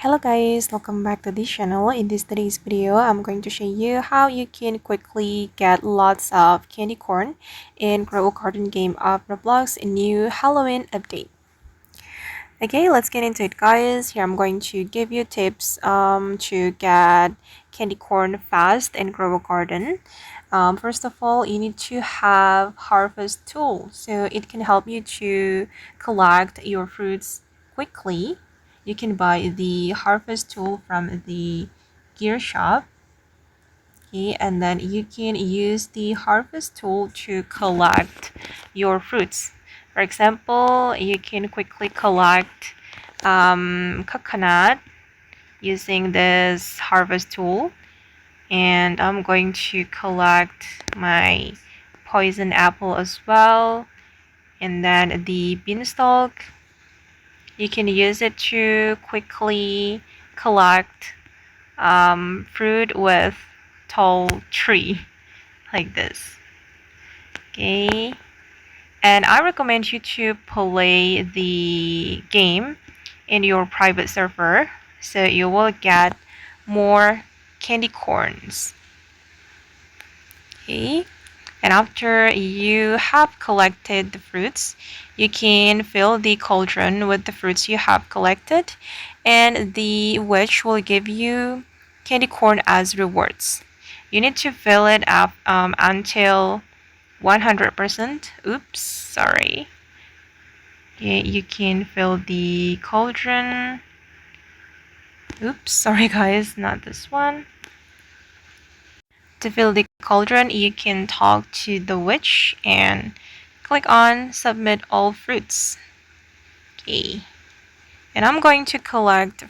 Hello guys, welcome back to this channel. In today's video, I'm going to show you how you can quickly get lots of candy corn in Garden Game of Roblox, a new Halloween update. Okay, let's get into it guys. Here I'm going to give you tips to get candy corn fast in Grow Garden. First of all, you need to have harvest tool, so it can help you to collect your fruits quickly. You can buy the harvest tool from the gear shop. Okay, and then you can use the harvest tool to collect your fruits. For example, you can quickly collect coconut using this harvest tool, and I'm going to collect my poison apple as well, and then the beanstalk. You can use it to quickly collect fruit with tall tree like this. Okay, and I recommend you to play the game in your private server so you will get more candy corns. Okay, and after you have collected the fruits, you can fill the cauldron with the fruits you have collected, and the witch will give you candy corn as rewards. You need to fill it up until 100%. Oops, sorry. Okay, you can fill the cauldron. Oops, sorry guys, not this one. To fill the cauldron, you can talk to the witch and click on submit all fruits. Okay. And I'm going to collect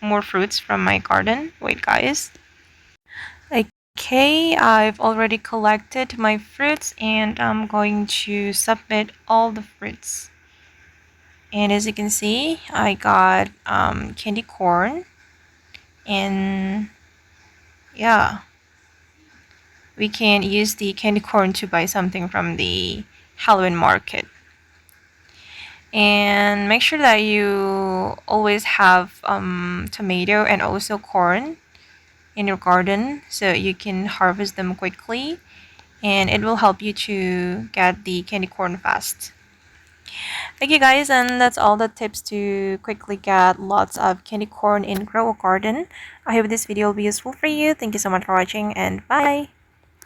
more fruits from my garden. Wait, guys. Okay, I've already collected my fruits and I'm going to submit all the fruits. And as you can see, I got candy corn, and yeah, we can use the candy corn to buy something from the Halloween market. And make sure that you always have tomato and also corn in your garden so you can harvest them quickly, and it will help you to get the candy corn fast. Okay guys, and that's all the tips to quickly get lots of candy corn in Grow a Garden. I hope this video will be useful for you. Thank you so much for watching, and bye!